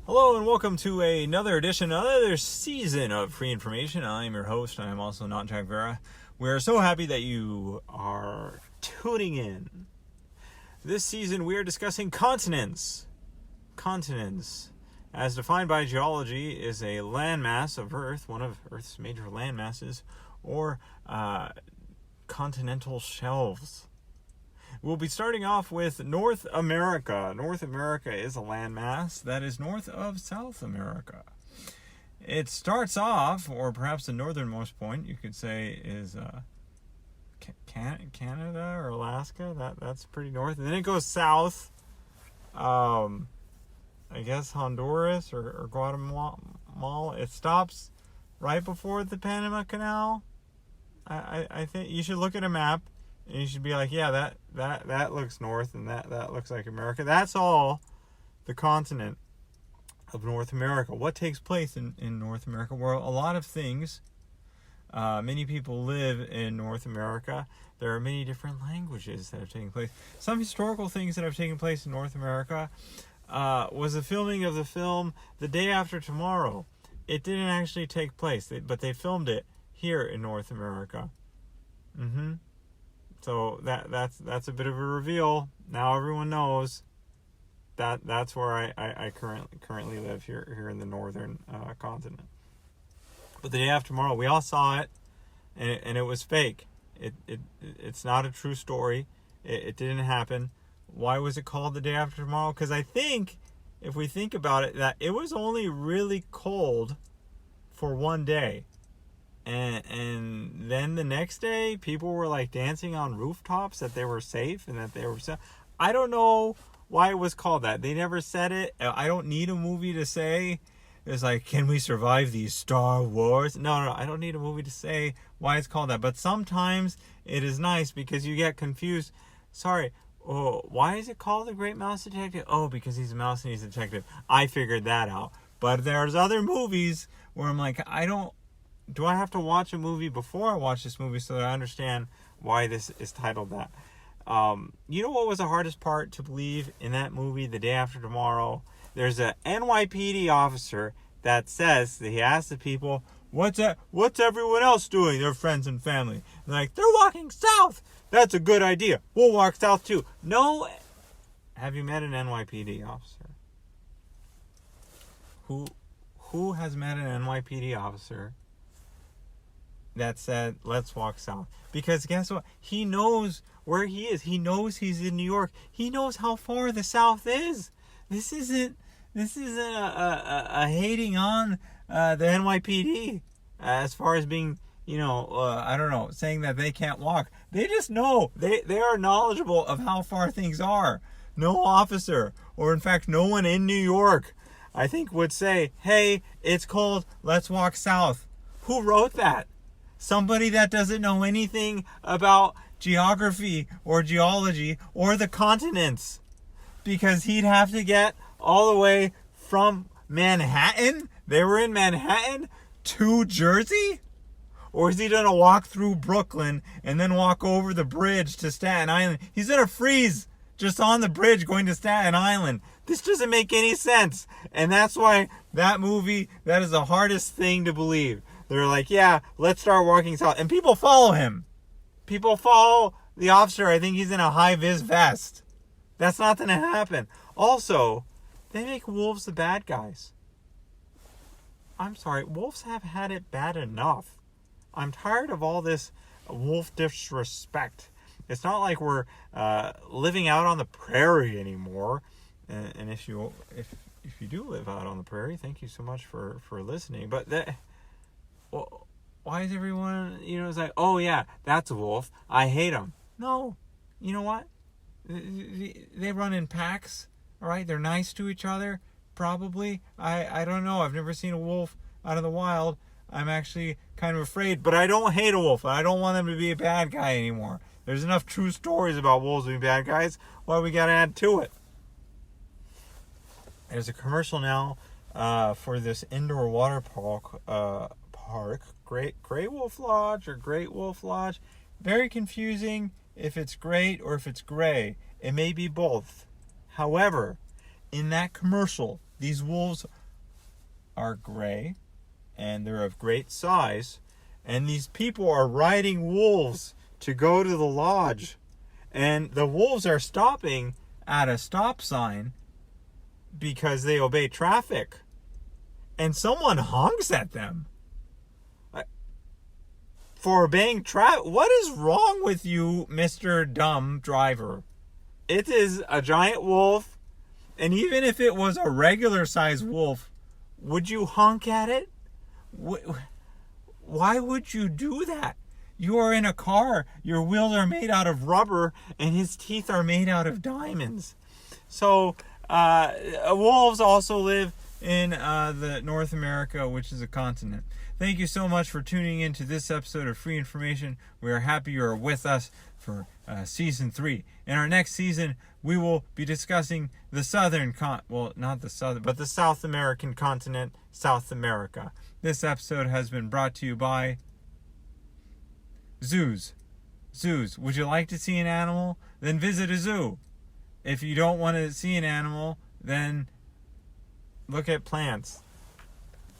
Hello and welcome to another edition, another season of Free Information. I'm your host. I am also not Jack Vera. We're so happy that you are tuning in. This season we are discussing continents. Continents, as defined by geology, is a landmass of Earth, one of Earth's major landmasses, or continental shelves. We'll be starting off with North America. North America is a landmass that is north of South America. It starts off, or perhaps the northernmost point, you could say, is Canada or Alaska. That's pretty north. And then it goes south. I guess Honduras or Guatemala. It stops right before the Panama Canal. I think you should look at a map. And you should be like, yeah, that looks north, and that looks like America. That's all the continent of North America. What takes place in North America? Well, a lot of things. Many people live in North America. There are many different languages that have taken place. Some historical things that have taken place in North America was the filming of the film The Day After Tomorrow. It didn't actually take place, but they filmed it here in North America. So that's a bit of a reveal. Now everyone knows that's where I currently live here in the northern continent. But The Day After Tomorrow, we all saw it, and it was fake. It's not a true story. It didn't happen. Why was it called The Day After Tomorrow? Because I think, if we think about it, that it was only really cold for one day. And then the next day, people were like dancing on rooftops that they were safe and that they were safe. I don't know why it was called that. They never said it. I don't need a movie to say. It's like, can we survive these Star Wars? No, I don't need a movie to say why it's called that. But sometimes it is nice because you get confused. Sorry, why is it called The Great Mouse Detective? Oh, because he's a mouse and he's a detective. I figured that out. But there's other movies where I'm like, do I have to watch a movie before I watch this movie so that I understand why this is titled that? You know what was the hardest part to believe in that movie, The Day After Tomorrow? There's a NYPD officer that says that he asks the people, what's everyone else doing? Their friends and family. And they're like, they're walking south. That's a good idea. We'll walk south too. No. Have you met an NYPD officer? Who has met an NYPD officer that said, let's walk south? Because guess what? He knows where he is. He knows he's in New York. He knows how far the South is. This isn't a hating on the NYPD as far as being, saying that they can't walk. They just know. They are knowledgeable of how far things are. No officer, or in fact, no one in New York, I think, would say, hey, it's cold, let's walk south. Who wrote that? Somebody that doesn't know anything about geography or geology or the continents. Because he'd have to get all the way from Manhattan, they were in Manhattan, to Jersey? Or is he going to walk through Brooklyn and then walk over the bridge to Staten Island? He's going to freeze just on the bridge going to Staten Island. This doesn't make any sense. And that's why that movie, that is the hardest thing to believe. They're like, yeah, let's start walking south. And people follow him. People follow the officer. I think he's in a high-vis vest. That's not going to happen. Also, they make wolves the bad guys. I'm sorry. Wolves have had it bad enough. I'm tired of all this wolf disrespect. It's not like we're living out on the prairie anymore. And if you do live out on the prairie, thank you so much for listening. But well, why is everyone, it's like, oh yeah, that's a wolf, I hate him. No, you know what? They run in packs, all right? They're nice to each other, probably. I don't know. I've never seen a wolf out of the wild. I'm actually kind of afraid, but I don't hate a wolf. I don't want them to be a bad guy anymore. There's enough true stories about wolves being bad guys. Why we got to add to it? There's a commercial now for this indoor water park, Great Wolf Lodge or Great Wolf Lodge. Very confusing if it's great or if it's gray. It may be both. However, in that commercial, These wolves are gray, and they're of great size, and these people are riding wolves to go to the lodge, and the wolves are stopping at a stop sign because they obey traffic, and someone honks at them for obeying traffic. What is wrong with you, Mr. Dumb Driver? It is a giant wolf, and even if it was a regular sized wolf, would you honk at it? Why would you do that? You are in a car. Your wheels are made out of rubber, and his teeth are made out of diamonds. So, wolves also live in the North America, which is a continent. Thank you so much for tuning in to this episode of Free Information. We are happy you are with us for season 3. In our next season, we will be discussing the South American continent, South America. This episode has been brought to you by zoos. Zoos. Would you like to see an animal? Then visit a zoo. If you don't want to see an animal, then look at plants.